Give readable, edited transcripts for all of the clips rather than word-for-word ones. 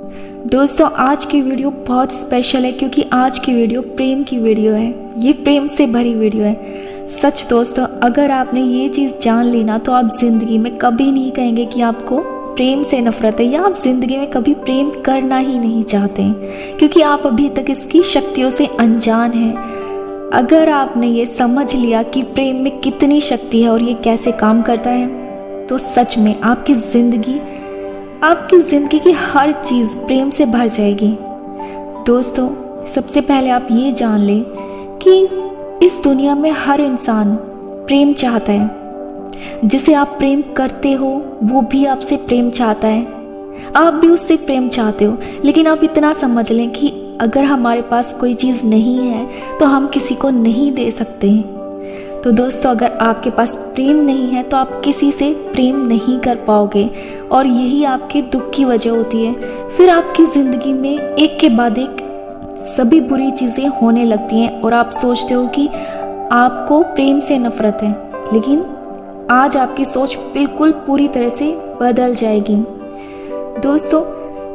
दोस्तों आज की वीडियो बहुत स्पेशल है क्योंकि आज की वीडियो प्रेम की वीडियो है। ये प्रेम से भरी वीडियो है। सच दोस्तों, अगर आपने ये चीज़ जान ली ना तो आप ज़िंदगी में कभी नहीं कहेंगे कि आपको प्रेम से नफरत है या आप ज़िंदगी में कभी प्रेम करना ही नहीं चाहते हैं, क्योंकि आप अभी तक इसकी शक्तियों से अनजान हैं। अगर आपने ये समझ लिया कि प्रेम में कितनी शक्ति है और ये कैसे काम करता है, तो सच में आपकी ज़िंदगी की हर चीज़ प्रेम से भर जाएगी। दोस्तों, सबसे पहले आप ये जान लें कि इस दुनिया में हर इंसान प्रेम चाहता है। जिसे आप प्रेम करते हो वो भी आपसे प्रेम चाहता है, आप भी उससे प्रेम चाहते हो। लेकिन आप इतना समझ लें कि अगर हमारे पास कोई चीज़ नहीं है तो हम किसी को नहीं दे सकते। तो दोस्तों, अगर आपके पास प्रेम नहीं है तो आप किसी से प्रेम नहीं कर पाओगे और यही आपके दुख की वजह होती है। फिर आपकी ज़िंदगी में एक के बाद एक सभी बुरी चीज़ें होने लगती हैं और आप सोचते हो कि आपको प्रेम से नफरत है, लेकिन आज आपकी सोच बिल्कुल पूरी तरह से बदल जाएगी। दोस्तों,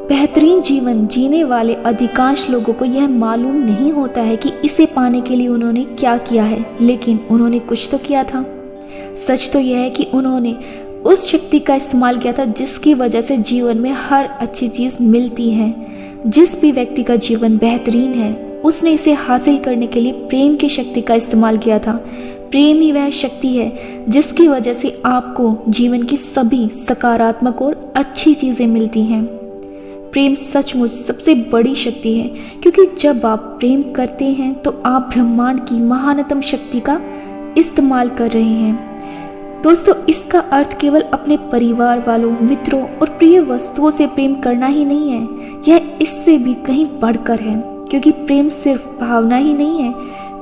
बेहतरीन जीवन जीने वाले अधिकांश लोगों को यह मालूम नहीं होता है कि इसे पाने के लिए उन्होंने क्या किया है, लेकिन उन्होंने कुछ तो किया था। सच तो यह है कि उन्होंने उस शक्ति का इस्तेमाल किया था जिसकी वजह से जीवन में हर अच्छी चीज़ मिलती है। जिस भी व्यक्ति का जीवन बेहतरीन है उसने इसे हासिल करने के लिए प्रेम की शक्ति का इस्तेमाल किया था। प्रेम ही वह शक्ति है जिसकी वजह से आपको जीवन की सभी सकारात्मक और अच्छी चीज़ें मिलती हैं। प्रेम सचमुच सबसे बड़ी शक्ति है, क्योंकि जब आप प्रेम करते हैं तो आप ब्रह्मांड की महानतम शक्ति का इस्तेमाल कर रहे हैं। दोस्तों, इसका अर्थ केवल अपने परिवार वालों, मित्रों और प्रिय वस्तुओं से प्रेम करना ही नहीं है, यह इससे भी कहीं बढ़कर है। क्योंकि प्रेम सिर्फ भावना ही नहीं है,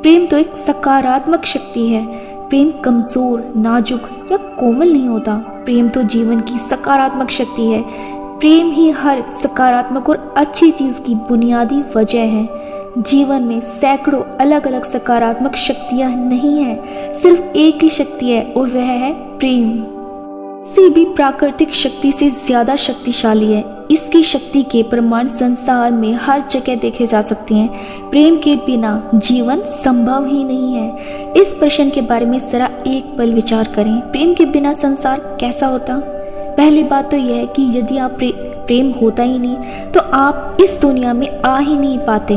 प्रेम तो एक सकारात्मक शक्ति है। प्रेम कमजोर, नाजुक या कोमल नहीं होता, प्रेम तो जीवन की सकारात्मक शक्ति है। प्रेम ही हर सकारात्मक और अच्छी चीज़ की बुनियादी वजह है। जीवन में सैकड़ों अलग अलग सकारात्मक शक्तियाँ नहीं हैं, सिर्फ एक ही शक्ति है और वह है प्रेम। किसी भी प्राकृतिक शक्ति से ज़्यादा शक्तिशाली है। इसकी शक्ति के प्रमाण संसार में हर जगह देखे जा सकते हैं। प्रेम के बिना जीवन संभव ही नहीं है। इस प्रश्न के बारे में जरा एक पल विचार करें, प्रेम के बिना संसार कैसा होता? पहली बात तो यह है कि यदि आप प्रेम होता ही नहीं तो आप इस दुनिया में आ ही नहीं पाते।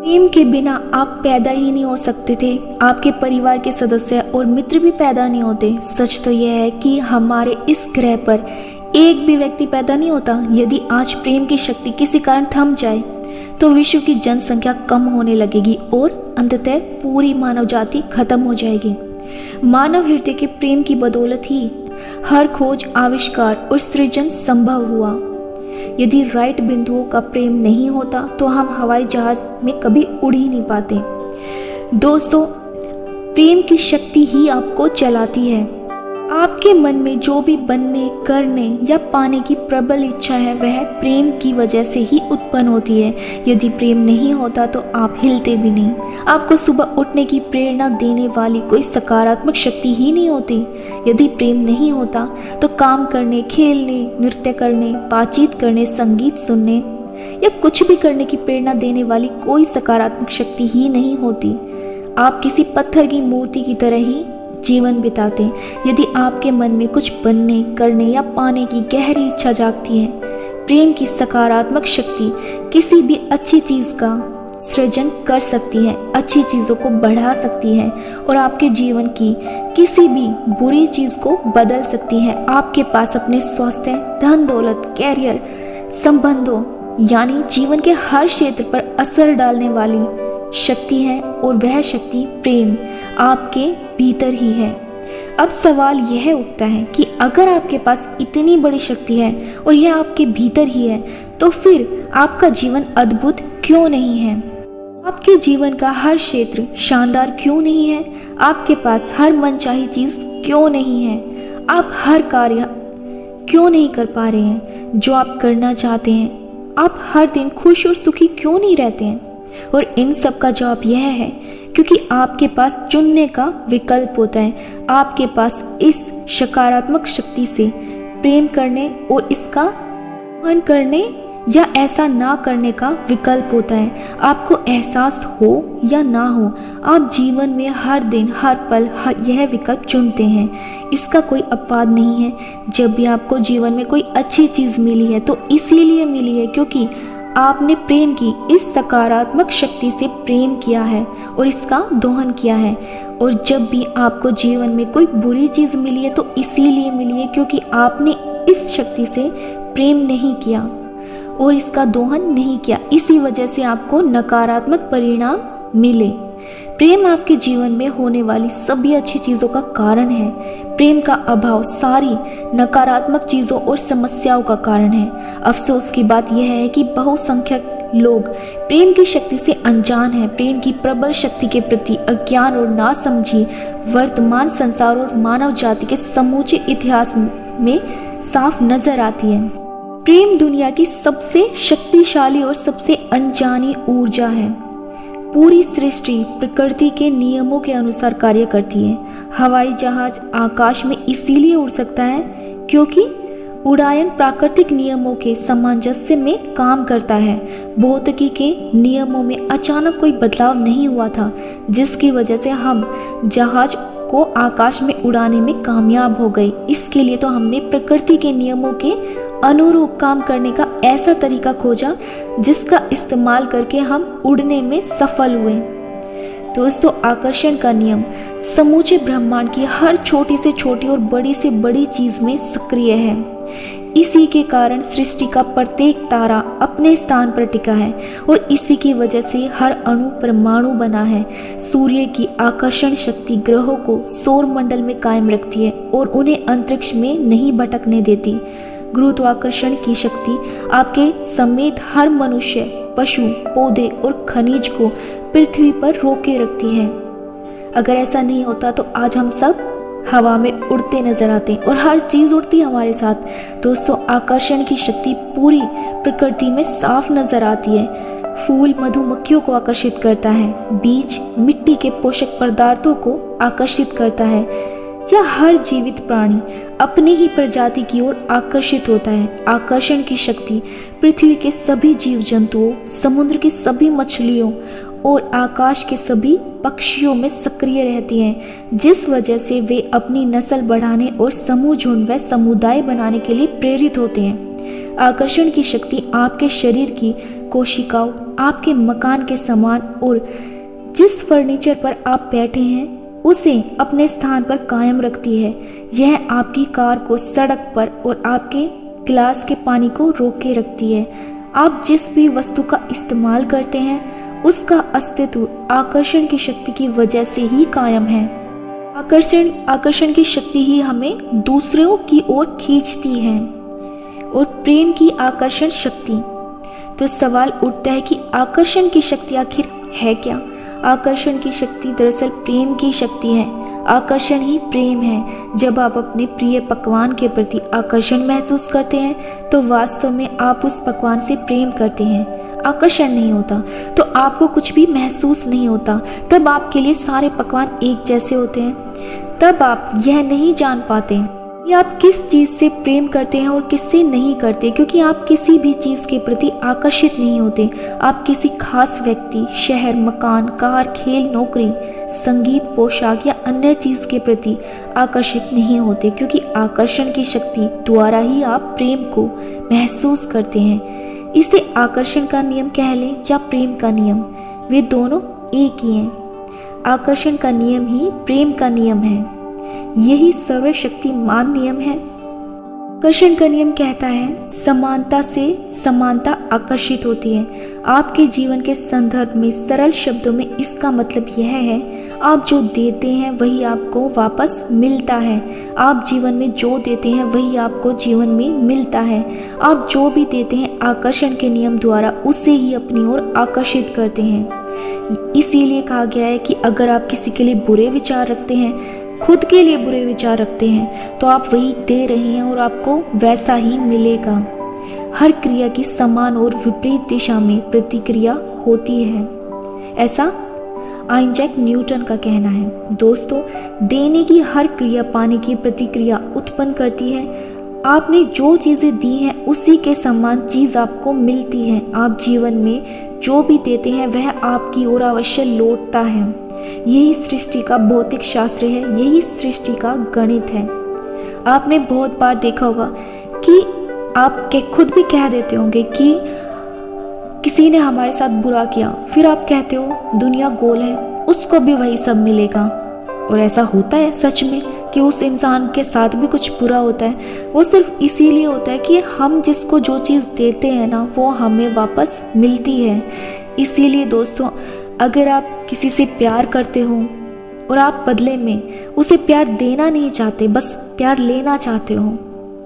प्रेम के बिना आप पैदा ही नहीं हो सकते थे, आपके परिवार के सदस्य और मित्र भी पैदा नहीं होते। सच तो यह है कि हमारे इस ग्रह पर एक भी व्यक्ति पैदा नहीं होता। यदि आज प्रेम की शक्ति किसी कारण थम जाए तो विश्व की जनसंख्या कम होने लगेगी और अंततः पूरी मानव जाति खत्म हो जाएगी। मानव हृदय के प्रेम की बदौलत ही हर खोज, आविष्कार और सृजन संभव हुआ। यदि राइट बिंदुओं का प्रेम नहीं होता तो हम हवाई जहाज में कभी उड़ ही नहीं पाते। दोस्तों, प्रेम की शक्ति ही आपको चलाती है। आपके मन में जो भी बनने, करने या पाने की प्रबल इच्छा है वह प्रेम की वजह से ही उत्पन्न होती है। यदि प्रेम नहीं होता तो आप हिलते भी नहीं। आपको सुबह उठने की प्रेरणा देने वाली कोई सकारात्मक शक्ति ही नहीं होती। यदि प्रेम नहीं होता तो काम करने, खेलने, नृत्य करने, बातचीत करने, संगीत सुनने या कुछ भी करने की प्रेरणा देने वाली कोई सकारात्मक शक्ति ही नहीं होती। आप किसी पत्थर की मूर्ति की तरह ही जीवन बिताते हैं। यदि आपके मन में कुछ बनने, करने या पाने की गहरी इच्छा जागती है, प्रेम की सकारात्मक शक्ति किसी भी अच्छी चीज़ का सृजन कर सकती है, अच्छी चीज़ों को बढ़ा सकती है और आपके जीवन की किसी भी बुरी चीज़ को बदल सकती है। आपके पास अपने स्वास्थ्य, धन दौलत, कैरियर, संबंधों यानी जीवन के हर क्षेत्र पर असर डालने वाली शक्ति है और वह शक्ति प्रेम आपके भीतर ही है। अब सवाल यह उठता है कि अगर आपके पास इतनी बड़ी शक्ति है और यह आपके भीतर ही है तो फिर आपका जीवन अद्भुत क्यों नहीं है? आपके जीवन का हर क्षेत्र शानदार क्यों नहीं है? आपके पास हर मनचाही चीज़ क्यों नहीं है? आप हर कार्य क्यों नहीं कर पा रहे हैं जो आप करना चाहते हैं? आप हर दिन खुश और सुखी क्यों नहीं रहते हैं? और इन सब का जवाब यह है क्योंकि आपके पास चुनने का विकल्प होता है। आपके पास इस सकारात्मक शक्ति से प्रेम करने और इसका मान करने या ऐसा ना करने का विकल्प होता है। आपको एहसास हो या ना हो, आप जीवन में हर दिन हर पल यह विकल्प चुनते हैं। इसका कोई अपवाद नहीं है। जब भी आपको जीवन में कोई अच्छी चीज़ मिली है तो इसीलिए मिली है क्योंकि आपने प्रेम की इस सकारात्मक शक्ति से प्रेम किया है और इसका दोहन किया है। और जब भी आपको जीवन में कोई बुरी चीज़ मिली है तो इसीलिए मिली है क्योंकि आपने इस शक्ति से प्रेम नहीं किया और इसका दोहन नहीं किया। इसी वजह से आपको नकारात्मक परिणाम मिले। प्रेम आपके जीवन में होने वाली सभी अच्छी चीज़ों का कारण है। प्रेम का अभाव सारी नकारात्मक चीज़ों और समस्याओं का कारण है। अफसोस की बात यह है कि बहुसंख्यक लोग प्रेम की शक्ति से अनजान हैं। प्रेम की प्रबल शक्ति के प्रति अज्ञान और नासमझी वर्तमान संसार और मानव जाति के समूचे इतिहास में साफ नजर आती है। प्रेम दुनिया की सबसे शक्तिशाली और सबसे अनजानी ऊर्जा है। पूरी सृष्टि प्रकृति के नियमों के अनुसार कार्य करती है। हवाई जहाज आकाश में इसीलिए उड़ सकता है क्योंकि उड़ायन प्राकृतिक नियमों के सामंजस्य में काम करता है। भौतिकी के नियमों में अचानक कोई बदलाव नहीं हुआ था जिसकी वजह से हम जहाज को आकाश में उड़ाने में कामयाब हो गए। इसके लिए तो हमने प्रकृति के नियमों के अनुरूप काम करने का ऐसा तरीका खोजा जिसका इस्तेमाल करके हम उड़ने में सफल हुए। दोस्तों, आकर्षण का नियम समूचे ब्रह्मांड की हर छोटी से छोटी और बड़ी से बड़ी चीज में सक्रिय है। इसी के कारण सृष्टि का प्रत्येक तारा अपने स्थान पर टिका है और इसी की वजह से हर अणु परमाणु बना है। सूर्य की आकर्षण शक्ति ग्रहों को सौर मंडल में कायम रखती है और उन्हें अंतरिक्ष में नहीं भटकने देती। गुरुत्वाकर्षण की शक्ति आपके समेत हर मनुष्य, पशु, पौधे और खनिज को पृथ्वी पर रोके रखती है। अगर ऐसा नहीं होता तो आज हम सब हवा में उड़ते नजर आते और हर चीज उड़ती हमारे साथ। दोस्तों, आकर्षण की शक्ति पूरी प्रकृति में साफ नजर आती है। फूल मधुमक्खियों को आकर्षित करता है, बीज मिट्टी के पोषक पदार्थों को आकर्षित करता है, या हर जीवित प्राणी अपनी ही प्रजाति की ओर आकर्षित होता है। आकर्षण की शक्ति पृथ्वी के सभी जीव जंतुओं, समुद्र की सभी मछलियों और आकाश के सभी पक्षियों में सक्रिय रहती है, जिस वजह से वे अपनी नस्ल बढ़ाने और समूह झुंड व समुदाय बनाने के लिए प्रेरित होते हैं। आकर्षण की शक्ति आपके शरीर की कोशिकाओं, आपके मकान के सामान और जिस फर्नीचर पर आप बैठे हैं उसे अपने स्थान पर कायम रखती है। यह आपकी कार को सड़क पर और आपके गिलास के पानी को रोक के रखती है। आप जिस भी वस्तु का इस्तेमाल करते हैं उसका अस्तित्व आकर्षण की शक्ति की वजह से ही कायम है। आकर्षण की शक्ति ही हमें दूसरों की ओर खींचती है। और प्रेम की आकर्षण शक्ति, तो सवाल उठता है कि आकर्षण की शक्ति आखिर है क्या? आकर्षण की शक्ति दरअसल प्रेम की शक्ति है। आकर्षण ही प्रेम है। जब आप अपने प्रिय पकवान के प्रति आकर्षण महसूस करते हैं तो वास्तव में आप उस पकवान से प्रेम करते हैं। आकर्षण नहीं होता तो आपको कुछ भी महसूस नहीं होता। तब आपके लिए सारे पकवान एक जैसे होते हैं। तब आप यह नहीं जान पाते कि आप किस चीज़ से प्रेम करते हैं और किससे नहीं करते, क्योंकि आप किसी भी चीज़ के प्रति आकर्षित नहीं होते। आप किसी खास व्यक्ति, शहर, मकान, कार, खेल, नौकरी, संगीत, पोशाक या अन्य चीज़ के प्रति आकर्षित नहीं होते, क्योंकि आकर्षण की शक्ति द्वारा ही आप प्रेम को महसूस करते हैं। इसे आकर्षण का नियम कह लें या प्रेम का नियम, वे दोनों एक ही हैं। आकर्षण का नियम ही प्रेम का नियम है। यही सर्वशक्तिमान नियम है। आकर्षण का नियम कहता है समानता से समानता आकर्षित होती है। आपके जीवन के संदर्भ में सरल शब्दों में इसका मतलब यह है, आप जो देते हैं वही आपको वापस मिलता है। आप जीवन में जो देते हैं वही आपको जीवन में मिलता है। आप जो भी देते हैं आकर्षण के नियम द्वारा उसे ही अपनी ओर आकर्षित करते हैं। इसीलिए कहा गया है कि अगर आप किसी के लिए बुरे विचार रखते हैं, खुद के लिए बुरे विचार रखते हैं, तो आप वही दे रहे हैं और आपको वैसा ही मिलेगा। हर क्रिया की समान और विपरीत दिशा में प्रतिक्रिया होती है, ऐसा आइजैक न्यूटन का कहना है। दोस्तों, देने की हर क्रिया पाने की प्रतिक्रिया उत्पन्न करती है। आपने जो चीज़ें दी हैं उसी के समान चीज़ आपको मिलती है। आप जीवन में जो भी देते हैं वह आपकी ओर अवश्य लौटता है। यही सृष्टि का भौतिक शास्त्र है, यही सृष्टि का गणित है। आपने बहुत बार देखा होगा कि आप खुद भी कह देते होंगे कि किसी ने हमारे साथ बुरा किया, फिर आप कहते हो दुनिया गोल है, उसको भी वही सब मिलेगा। और ऐसा होता है सच में कि उस इंसान के साथ भी कुछ बुरा होता है। वो सिर्फ इसीलिए होता है कि हम जिसको जो चीज़ देते हैं ना वो हमें वापस मिलती है। इसीलिए दोस्तों, अगर आप किसी से प्यार करते हो और आप बदले में उसे प्यार देना नहीं चाहते, बस प्यार लेना चाहते हो,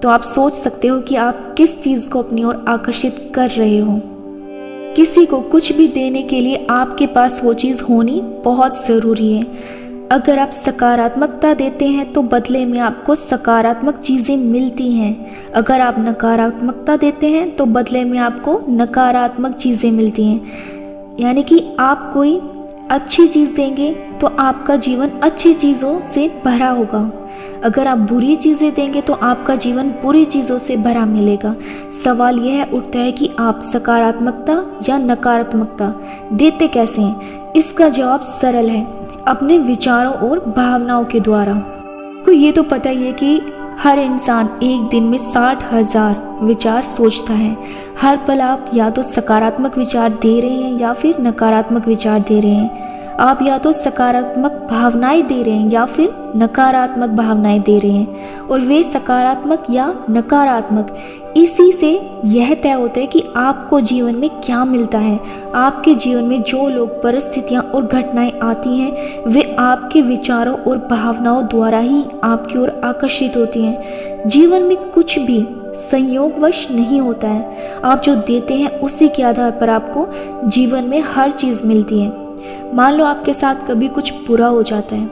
तो आप सोच सकते हो कि आप किस चीज़ को अपनी ओर आकर्षित कर रहे हो। किसी को कुछ भी देने के लिए आपके पास वो चीज़ होनी बहुत ज़रूरी है। अगर आप सकारात्मकता देते हैं तो बदले में आपको सकारात्मक चीज़ें मिलती हैं। अगर आप नकारात्मकता देते हैं तो बदले में आपको नकारात्मक चीज़ें मिलती हैं। यानी कि आप कोई अच्छी चीज़ देंगे तो आपका जीवन अच्छी चीज़ों से भरा होगा। अगर आप बुरी चीज़ें देंगे तो आपका जीवन बुरी चीज़ों से भरा मिलेगा। सवाल यह उठता है कि आप सकारात्मकता या नकारात्मकता देते कैसे हैं? इसका जवाब सरल है, अपने विचारों और भावनाओं के द्वारा। तो ये तो पता ही है कि हर इंसान एक दिन में 60,000 विचार सोचता है। हर पल आप या तो सकारात्मक विचार दे रहे हैं या फिर नकारात्मक विचार दे रहे हैं। आप या तो सकारात्मक भावनाएं दे रहे हैं या फिर नकारात्मक भावनाएं दे रहे हैं, और वे सकारात्मक या नकारात्मक इसी से यह तय होता है कि आपको जीवन में क्या मिलता है। आपके जीवन में जो लोग, परिस्थितियां और घटनाएं आती हैं वे आपके विचारों और भावनाओं द्वारा ही आपकी ओर आकर्षित होती हैं। जीवन में कुछ भी संयोगवश नहीं होता है। आप जो देते हैं उसी के आधार पर आपको जीवन में हर चीज़ मिलती है। मान लो आपके साथ कभी कुछ बुरा हो जाता है,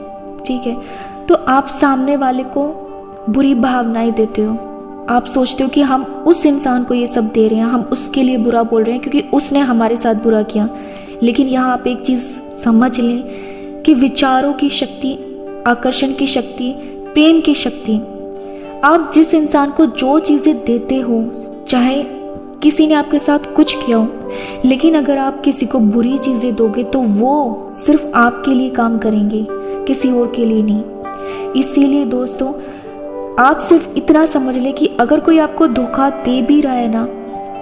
ठीक है, तो आप सामने वाले को बुरी भावनाएं देते हो। आप सोचते हो कि हम उस इंसान को ये सब दे रहे हैं, हम उसके लिए बुरा बोल रहे हैं क्योंकि उसने हमारे साथ बुरा किया। लेकिन यहाँ आप एक चीज़ समझ लें कि विचारों की शक्ति, आकर्षण की शक्ति, प्रेम की शक्ति, आप जिस इंसान को जो चीज़ें देते हो, चाहे किसी ने आपके साथ कुछ किया हो, लेकिन अगर आप किसी को बुरी चीज़ें दोगे तो वो सिर्फ आपके लिए काम करेंगे, किसी और के लिए नहीं। इसीलिए दोस्तों, आप सिर्फ इतना समझ लें कि अगर कोई आपको धोखा दे भी रहा है ना,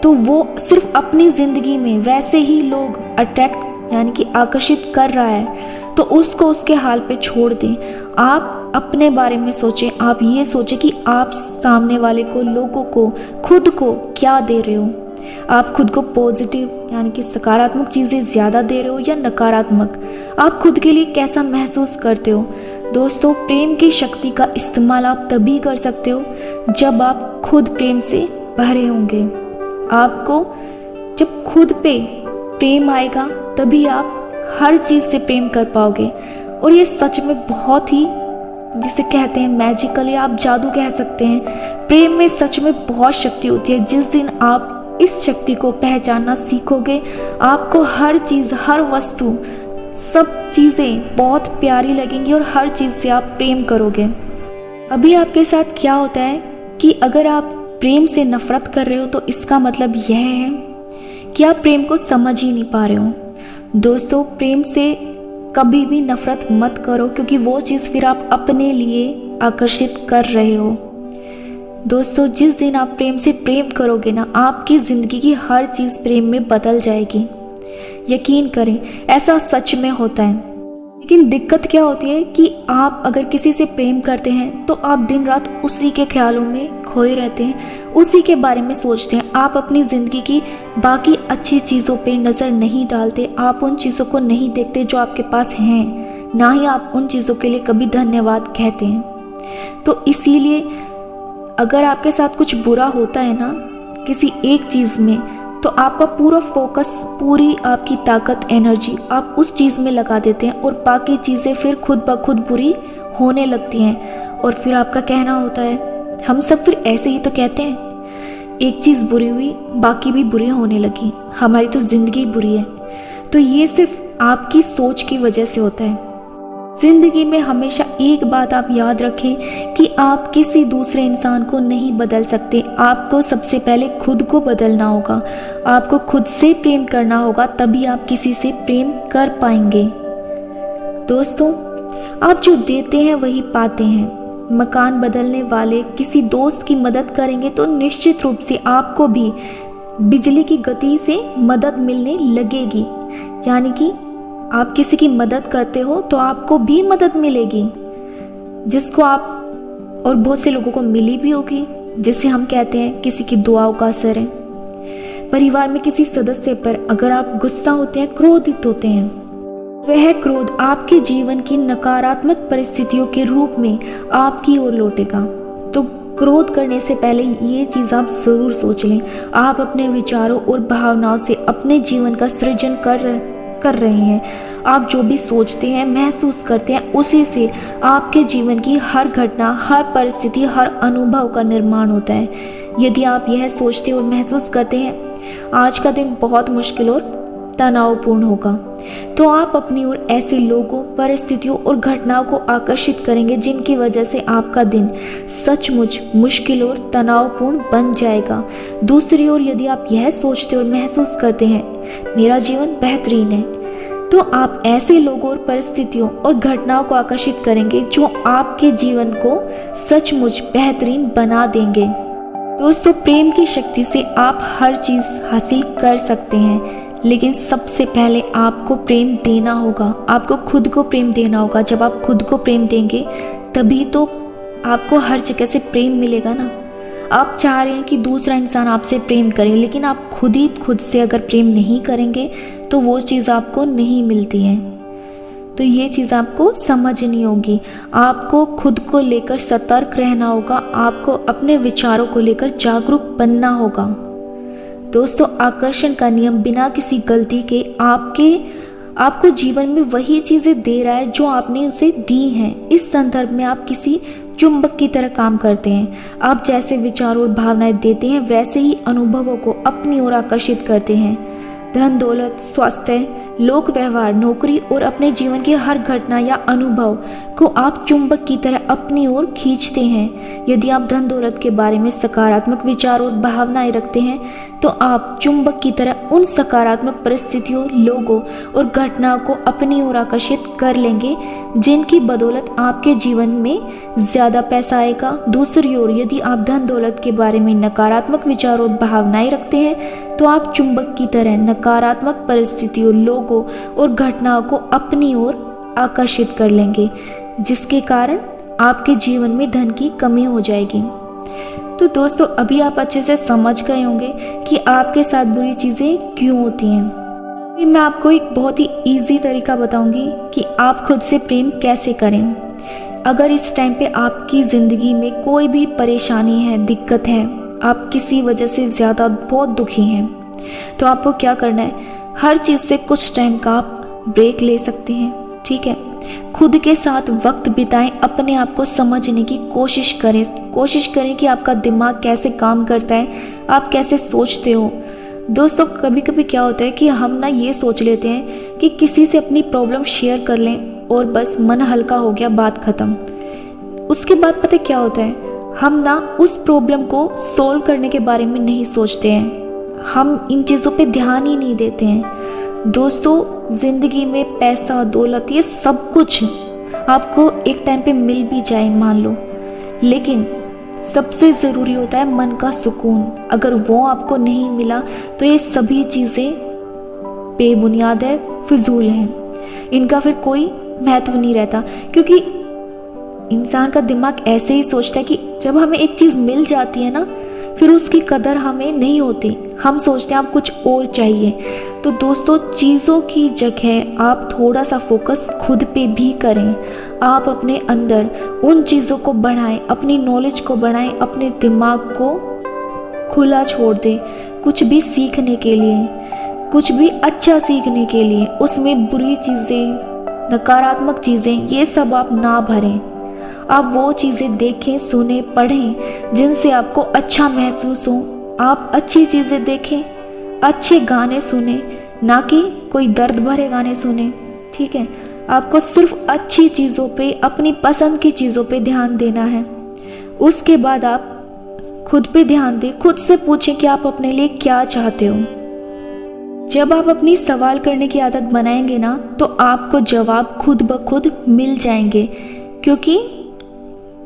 तो वो सिर्फ अपनी ज़िंदगी में वैसे ही लोग अट्रैक्ट यानी कि आकर्षित कर रहा है, तो उसको उसके हाल पे छोड़ दें। आप अपने बारे में सोचें। आप ये सोचें कि आप सामने वाले को, लोगों को, खुद को क्या दे रहे हो। आप खुद को पॉजिटिव यानी कि सकारात्मक चीज़ें ज़्यादा दे रहे हो या नकारात्मक। आप खुद के लिए कैसा महसूस करते हो। दोस्तों, प्रेम की शक्ति का इस्तेमाल आप तभी कर सकते हो जब आप खुद प्रेम से भरे होंगे। आपको जब खुद पे प्रेम आएगा तभी आप हर चीज़ से प्रेम कर पाओगे। और ये सच में बहुत ही, जिसे कहते हैं मैजिकल, या आप जादू कह सकते हैं। प्रेम में सच में बहुत शक्ति होती है। जिस दिन आप इस शक्ति को पहचानना सीखोगे, आपको हर चीज़, हर वस्तु, सब चीज़ें बहुत प्यारी लगेंगी और हर चीज़ से आप प्रेम करोगे। अभी आपके साथ क्या होता है कि अगर आप प्रेम से नफरत कर रहे हो तो इसका मतलब यह है कि आप प्रेम को समझ ही नहीं पा रहे हो। दोस्तों, प्रेम से कभी भी नफरत मत करो, क्योंकि वो चीज़ फिर आप अपने लिए आकर्षित कर रहे हो। दोस्तों, जिस दिन आप प्रेम से प्रेम करोगे ना, आपकी ज़िंदगी की हर चीज़ प्रेम में बदल जाएगी। यकीन करें, ऐसा सच में होता है। लेकिन दिक्कत क्या होती है कि आप अगर किसी से प्रेम करते हैं तो आप दिन रात उसी के ख्यालों में खोए रहते हैं, उसी के बारे में सोचते हैं। आप अपनी ज़िंदगी की बाकी अच्छी चीज़ों पे नज़र नहीं डालते। आप उन चीज़ों को नहीं देखते जो आपके पास हैं, ना ही आप उन चीज़ों के लिए कभी धन्यवाद कहते हैं। तो इसीलिए अगर आपके साथ कुछ बुरा होता है ना किसी एक चीज़ में, तो आपका पूरा फोकस, पूरी आपकी ताकत, एनर्जी आप उस चीज़ में लगा देते हैं और बाकी चीज़ें फिर खुद ब खुद बुरी होने लगती हैं। और फिर आपका कहना होता है, हम सब फिर ऐसे ही तो कहते हैं, एक चीज़ बुरी हुई बाकी भी बुरी होने लगी, हमारी तो ज़िंदगी बुरी है। तो ये सिर्फ आपकी सोच की वजह से होता है। जिंदगी में हमेशा एक बात आप याद रखें कि आप किसी दूसरे इंसान को नहीं बदल सकते। आपको सबसे पहले खुद को बदलना होगा, आपको खुद से प्रेम करना होगा, तभी आप किसी से प्रेम कर पाएंगे। दोस्तों, आप जो देते हैं वही पाते हैं। मकान बदलने वाले किसी दोस्त की मदद करेंगे तो निश्चित रूप से आपको भी बिजली की गति से मदद मिलने लगेगी। यानी कि आप किसी की मदद करते हो तो आपको भी मदद मिलेगी, जिसको आप और बहुत से लोगों को मिली भी होगी, जिसे हम कहते हैं किसी की दुआओं का असर है। परिवार में किसी सदस्य पर अगर आप गुस्सा होते हैं, क्रोधित होते हैं, वह क्रोध आपके जीवन की नकारात्मक परिस्थितियों के रूप में आपकी ओर लौटेगा। तो क्रोध करने से पहले ये चीज़ आप ज़रूर सोच लें, आप अपने विचारों और भावनाओं से अपने जीवन का सृजन कर रहे हैं। आप जो भी सोचते हैं, महसूस करते हैं, उसी से आपके जीवन की हर घटना, हर परिस्थिति, हर अनुभव का निर्माण होता है। यदि आप यह सोचते और महसूस करते हैं आज का दिन बहुत मुश्किल और तनावपूर्ण होगा, तो आप अपनी ओर ऐसे लोगों, परिस्थितियों और घटनाओं को आकर्षित करेंगे जिनकी वजह से आपका दिन सचमुच मुश्किल और तनावपूर्ण बन जाएगा। दूसरी ओर यदि आप यह सोचते और महसूस करते हैं मेरा जीवन बेहतरीन है, तो आप ऐसे लोगों और परिस्थितियों और घटनाओं को आकर्षित करेंगे जो आपके जीवन को सचमुच बेहतरीन बना देंगे। दोस्तों, प्रेम की शक्ति से आप हर चीज़ हासिल कर सकते हैं, लेकिन सबसे पहले आपको प्रेम देना होगा, आपको खुद को प्रेम देना होगा। जब आप खुद को प्रेम देंगे तभी तो आपको हर जगह से प्रेम मिलेगा ना। आप चाह रहे हैं कि दूसरा इंसान आपसे प्रेम करे, लेकिन आप खुद ही खुद से अगर प्रेम नहीं करेंगे तो वो चीज़ आपको नहीं मिलती है। तो ये चीज़ आपको समझनी होगी। आपको खुद को लेकर सतर्क रहना होगा, आपको अपने विचारों को लेकर जागरूक बनना होगा। दोस्तों, आकर्षण का नियम बिना किसी गलती के आपको जीवन में वही चीज़ें दे रहा है जो आपने उसे दी हैं। इस संदर्भ में आप किसी चुंबक की तरह काम करते हैं। आप जैसे विचार और भावनाएं देते हैं, वैसे ही अनुभवों को अपनी ओर आकर्षित करते हैं। धन, दौलत, स्वास्थ्य, लोक व्यवहार, नौकरी और अपने जीवन की हर घटना या अनुभव को आप चुंबक की तरह अपनी ओर खींचते हैं। यदि आप धन दौलत के बारे में सकारात्मक विचार और भावनाएं रखते हैं तो आप चुंबक की तरह उन सकारात्मक परिस्थितियों, लोगों और घटनाओं को अपनी ओर आकर्षित कर लेंगे जिनकी बदौलत आपके जीवन में ज़्यादा पैसा आएगा। दूसरी ओर यदि आप धन दौलत के बारे में नकारात्मक विचार और भावनाएं रखते हैं तो आप चुंबक की तरह नकारात्मक परिस्थितियों, लोगों और घटनाओं को अपनी ओर आकर्षित कर लेंगे, जिसके कारण आपके जीवन में धन की कमी हो जाएगी। तो दोस्तों, अभी आप अच्छे से समझ गए होंगे कि आपके साथ बुरी चीज़ें क्यों होती हैं। अभी मैं आपको एक बहुत ही इजी तरीका बताऊंगी कि आप खुद से प्रेम कैसे करें। अगर इस टाइम पे आपकी ज़िंदगी में कोई भी परेशानी है, दिक्कत है, आप किसी वजह से ज़्यादा बहुत दुखी हैं, तो आपको क्या करना है, हर चीज़ से कुछ टाइम का आप ब्रेक ले सकते हैं। ठीक है, खुद के साथ वक्त बिताएं, अपने आप को समझने की कोशिश करें कि आपका दिमाग कैसे काम करता है, आप कैसे सोचते हो। दोस्तों, कभी कभी क्या होता है कि हम ना ये सोच लेते हैं कि किसी से अपनी प्रॉब्लम शेयर कर लें और बस मन हल्का हो गया, बात ख़त्म। उसके बाद पता क्या होता है, हम ना उस प्रॉब्लम को सॉल्व करने के बारे में नहीं सोचते हैं, हम इन चीज़ों पे ध्यान ही नहीं देते हैं। दोस्तों, ज़िंदगी में पैसा, दौलत, ये सब कुछ आपको एक टाइम पे मिल भी जाए मान लो, लेकिन सबसे ज़रूरी होता है मन का सुकून। अगर वो आपको नहीं मिला तो ये सभी चीज़ें बेबुनियाद है, फिजूल हैं, इनका फिर कोई महत्व नहीं रहता। क्योंकि इंसान का दिमाग ऐसे ही सोचता है कि जब हमें एक चीज़ मिल जाती है ना, फिर उसकी कदर हमें नहीं होती, हम सोचते हैं अब कुछ और चाहिए। तो दोस्तों, चीज़ों की जगह आप थोड़ा सा फोकस खुद पे भी करें। आप अपने अंदर उन चीज़ों को बढ़ाएं, अपनी नॉलेज को बढ़ाएं, अपने दिमाग को खुला छोड़ दें कुछ भी सीखने के लिए, कुछ भी अच्छा सीखने के लिए। उसमें बुरी चीज़ें, नकारात्मक चीज़ें, ये सब आप ना भरें। आप वो चीज़ें देखें, सुने, पढ़ें जिनसे आपको अच्छा महसूस हो। आप अच्छी चीज़ें देखें, अच्छे गाने सुने, ना कि कोई दर्द भरे गाने सुने। ठीक है, आपको सिर्फ अच्छी चीज़ों पे, अपनी पसंद की चीज़ों पे ध्यान देना है। उसके बाद आप खुद पे ध्यान दें, खुद से पूछें कि आप अपने लिए क्या चाहते हो। जब आप अपनी सवाल करने की आदत बनाएंगे ना, तो आपको जवाब खुद ब खुद मिल जाएंगे, क्योंकि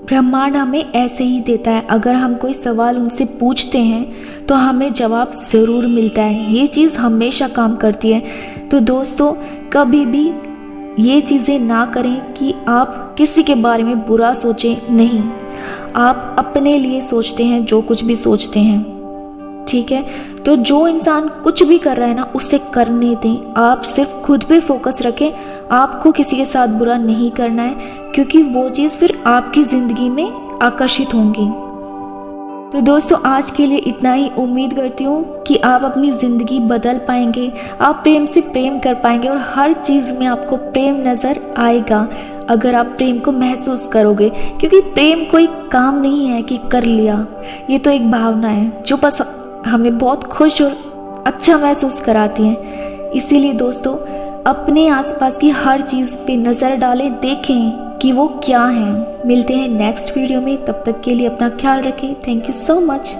ब्रह्मांड हमें ऐसे ही देता है। अगर हम कोई सवाल उनसे पूछते हैं तो हमें जवाब ज़रूर मिलता है। ये चीज़ हमेशा काम करती है। तो दोस्तों, कभी भी ये चीज़ें ना करें कि आप किसी के बारे में बुरा सोचें। नहीं, आप अपने लिए सोचते हैं जो कुछ भी सोचते हैं, ठीक है। तो जो इंसान कुछ भी कर रहा है ना, उसे करने दें। आप सिर्फ खुद पे फोकस रखें। आपको किसी के साथ बुरा नहीं करना है, क्योंकि वो चीज़ फिर आपकी ज़िंदगी में आकर्षित होंगी। तो दोस्तों, आज के लिए इतना ही। उम्मीद करती हूँ कि आप अपनी ज़िंदगी बदल पाएंगे, आप प्रेम से प्रेम कर पाएंगे और हर चीज़ में आपको प्रेम नज़र आएगा अगर आप प्रेम को महसूस करोगे। क्योंकि प्रेम कोई काम नहीं है कि कर लिया, ये तो एक भावना है जो बस हमें बहुत खुश और अच्छा महसूस कराती हैं। इसीलिए दोस्तों, अपने आसपास की हर चीज़ पे नज़र डालें, देखें कि वो क्या है। मिलते हैं नेक्स्ट वीडियो में, तब तक के लिए अपना ख्याल रखें। Thank you so much.